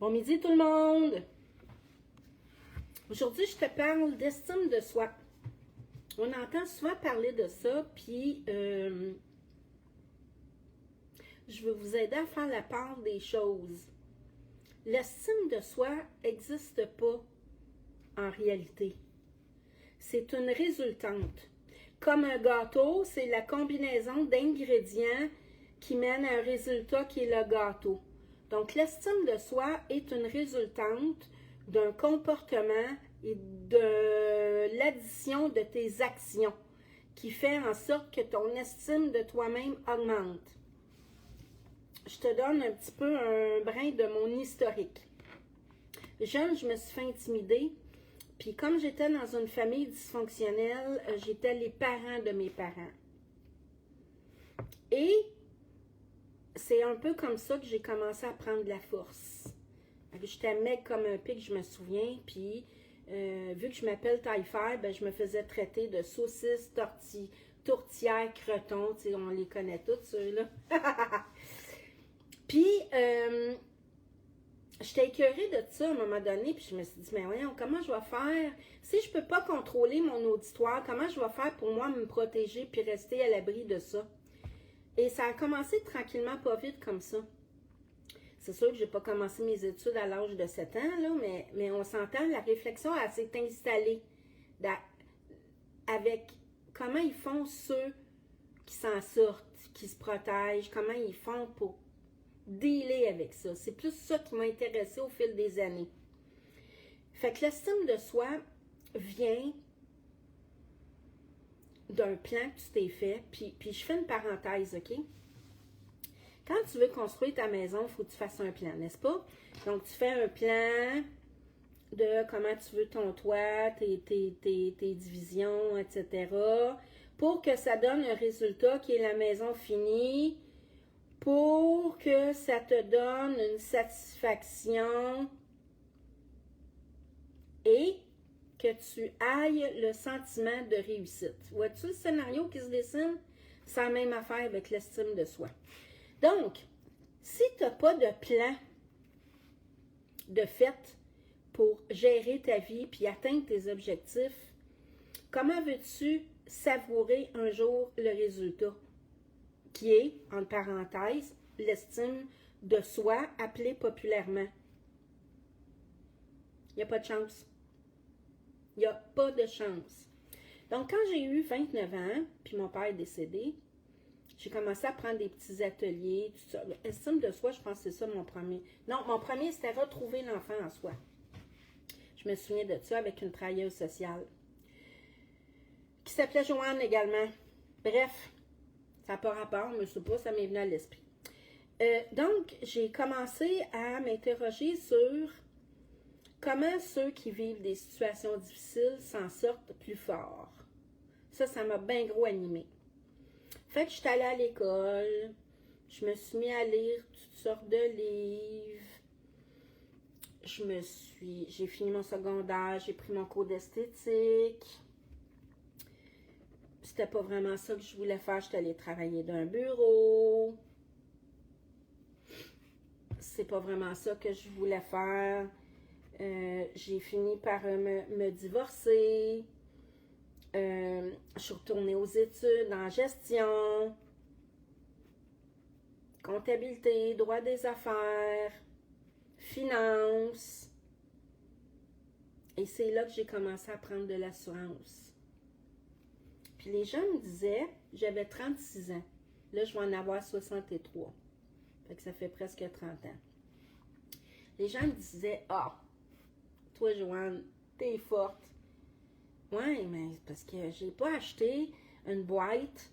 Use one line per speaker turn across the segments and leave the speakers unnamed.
Bon midi tout le monde! Aujourd'hui, je te parle d'estime de soi. On entend souvent parler de ça, puis je veux vous aider à faire la part des choses. L'estime de soi n'existe pas en réalité. C'est une résultante. Comme un gâteau, c'est la combinaison d'ingrédients qui mène à un résultat qui est le gâteau. Donc, l'estime de soi est une résultante d'un comportement et de l'addition de tes actions qui fait en sorte que ton estime de toi-même augmente. Je te donne un petit peu un brin de mon historique. Jeune, je me suis fait intimider. Puis comme j'étais dans une famille dysfonctionnelle, j'étais les parents de mes parents. Et c'est un peu comme ça que j'ai commencé à prendre de la force. J'étais mec comme un pic, je me souviens. Puis vu que je m'appelle taille-fer, ben, je me faisais traiter de saucisse, tourtière, creton. Tu sais, on les connaît tous, ceux-là. Puis j'étais écœurée de ça à un moment donné, puis je me suis dit, mais voyons, comment je vais faire? Si je ne peux pas contrôler mon auditoire, comment je vais faire pour moi me protéger puis rester à l'abri de ça? Et ça a commencé tranquillement, pas vite comme ça. C'est sûr que je n'ai pas commencé mes études à l'âge de 7 ans, là, mais on s'entend, la réflexion elle s'est installée avec comment ils font ceux qui s'en sortent, qui se protègent, comment ils font pour dealer avec ça. C'est plus ça qui m'a intéressée au fil des années. Fait que l'estime de soi vient d'un plan que tu t'es fait, puis je fais une parenthèse, OK? Quand tu veux construire ta maison, il faut que tu fasses un plan, n'est-ce pas? Donc, tu fais un plan de comment tu veux ton toit, tes divisions, etc., pour que ça donne un résultat qui est la maison finie, pour que ça te donne une satisfaction et que tu ailles le sentiment de réussite. Vois-tu le scénario qui se dessine? C'est la même affaire avec l'estime de soi. Donc, si tu n'as pas de plan de fait pour gérer ta vie puis atteindre tes objectifs, comment veux-tu savourer un jour le résultat? Qui est, entre parenthèses, l'estime de soi appelée populairement. Il n'y a pas de chance. Il n'y a pas de chance. Donc, quand j'ai eu 29 ans, puis mon père est décédé, j'ai commencé à prendre des petits ateliers, tout ça. L'estime de soi, je pense que c'est ça mon premier. Non, mon premier, c'était retrouver l'enfant en soi. Je me souviens de ça avec une travailleuse sociale qui s'appelait Joanne également. Bref, ça n'a pas rapport, mais je ne sais pas, ça m'est venu à l'esprit. Donc, j'ai commencé à m'interroger sur comment ceux qui vivent des situations difficiles s'en sortent plus fort. Ça m'a bien gros animé. Fait que je suis allée à l'école, je me suis mis à lire toutes sortes de livres. J'ai fini mon secondaire, j'ai pris mon cours d'esthétique. C'était pas vraiment ça que je voulais faire, j'étais allée travailler dans un bureau. C'est pas vraiment ça que je voulais faire. J'ai fini par me divorcer. Je suis retournée aux études en gestion, comptabilité, droit des affaires, finance. Et c'est là que j'ai commencé à prendre de l'assurance. Puis les gens me disaient, j'avais 36 ans. Là, je vais en avoir 63. Fait que ça fait presque 30 ans. Les gens me disaient, toi, Joanne, t'es forte. Oui, mais parce que j'ai pas acheté une boîte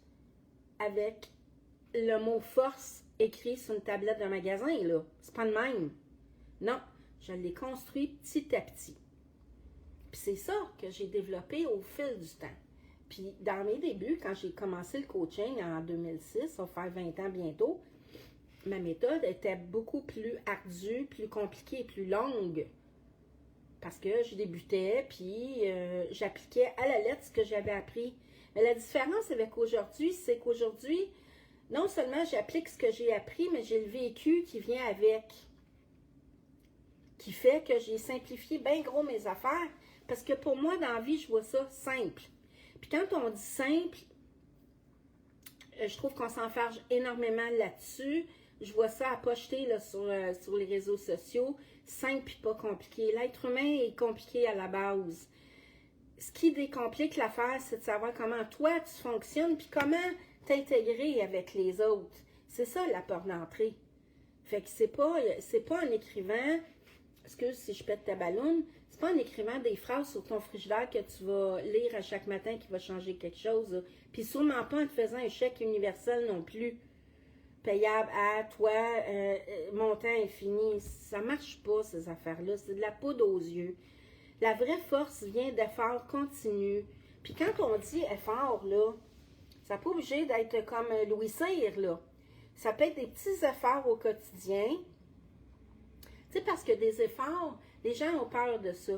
avec le mot force écrit sur une tablette de magasin, là. C'est pas le même. Non, je l'ai construit petit à petit. Puis c'est ça que j'ai développé au fil du temps. Puis dans mes débuts, quand j'ai commencé le coaching en 2006, ça va faire 20 ans bientôt, ma méthode était beaucoup plus ardue, plus compliquée et plus longue. Parce que je débutais, puis j'appliquais à la lettre ce que j'avais appris. Mais la différence avec aujourd'hui, c'est qu'aujourd'hui, non seulement j'applique ce que j'ai appris, mais j'ai le vécu qui vient avec. qui fait que j'ai simplifié bien gros mes affaires. Parce que pour moi, dans la vie, je vois ça simple. Puis quand on dit simple, je trouve qu'on s'enfarge énormément là-dessus. Je vois ça à pocheter là, sur les réseaux sociaux. Simple et pas compliqué. L'être humain est compliqué à la base. Ce qui décomplique l'affaire, c'est de savoir comment toi tu fonctionnes puis comment t'intégrer avec les autres. C'est ça la porte d'entrée. Fait que c'est pas en écrivant, excuse si je pète ta balloune, c'est pas en écrivant des phrases sur ton frigidaire que tu vas lire à chaque matin qui va changer quelque chose. Là. Puis sûrement pas en te faisant un chèque universel non plus. Payable à toi, montant infini. Ça marche pas, ces affaires-là. C'est de la poudre aux yeux. La vraie force vient d'efforts continus. Puis quand on dit effort, là, ça n'est pas obligé d'être comme Louis Cyr, là. Ça peut être des petits efforts au quotidien. Tu sais, parce que des efforts, les gens ont peur de ça.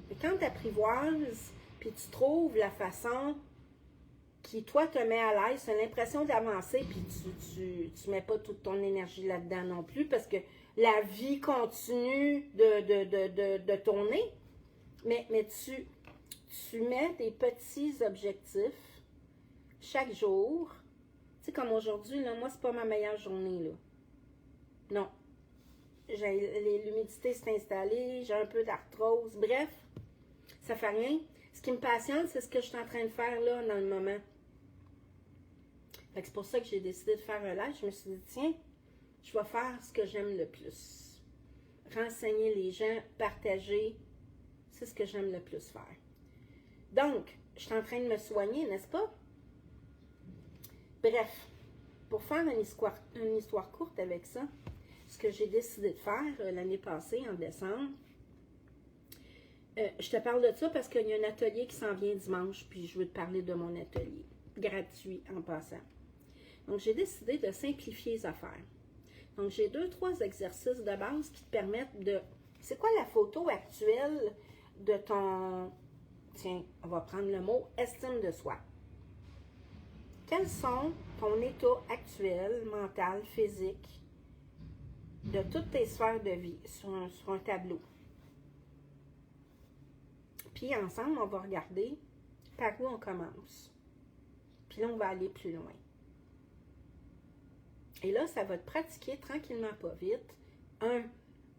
Mais quand tu apprivoises, puis tu trouves la façon qui, toi, te met à l'aise, tu as l'impression d'avancer, puis tu mets pas toute ton énergie là-dedans non plus, parce que la vie continue de tourner. Mais tu mets des petits objectifs chaque jour. Tu sais, comme aujourd'hui, là, moi, c'est pas ma meilleure journée, là. Non. L'humidité s'est installée, j'ai un peu d'arthrose. Bref, ça fait rien. Ce qui me passionne, c'est ce que je suis en train de faire, là, dans le moment. Fait que c'est pour ça que j'ai décidé de faire un live. Je me suis dit, tiens, je vais faire ce que j'aime le plus. Renseigner les gens, partager, c'est ce que j'aime le plus faire. Donc, je suis en train de me soigner, n'est-ce pas? Bref, pour faire une histoire courte avec ça, ce que j'ai décidé de faire l'année passée, en décembre, je te parle de ça parce qu'il y a un atelier qui s'en vient dimanche, puis je veux te parler de mon atelier, gratuit en passant. Donc, j'ai décidé de simplifier les affaires. Donc, j'ai 2-3 exercices de base qui te permettent de... C'est quoi la photo actuelle de ton... Tiens, on va prendre le mot estime de soi. Quels sont ton état actuel, mental, physique, de toutes tes sphères de vie sur un tableau? Puis ensemble, on va regarder par où on commence. Puis là, on va aller plus loin. Et là, ça va te pratiquer tranquillement, pas vite.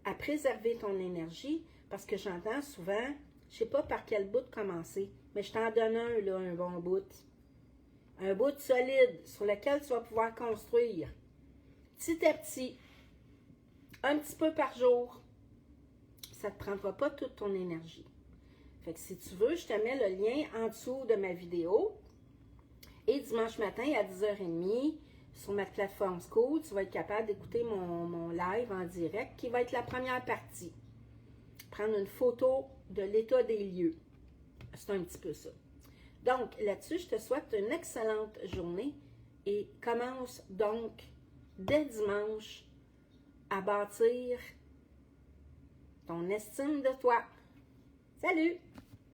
À préserver ton énergie, parce que j'entends souvent, je ne sais pas par quel bout commencer, mais je t'en donne un bon bout. Un bout solide sur lequel tu vas pouvoir construire. Petit à petit, un petit peu par jour, ça ne te prendra pas toute ton énergie. Fait que si tu veux, je te mets le lien en dessous de ma vidéo. Et dimanche matin à 10h30, sur ma plateforme School, tu vas être capable d'écouter mon live en direct, qui va être la première partie. Prendre une photo de l'état des lieux. C'est un petit peu ça. Donc, là-dessus, je te souhaite une excellente journée et commence donc dès dimanche à bâtir ton estime de toi. Salut!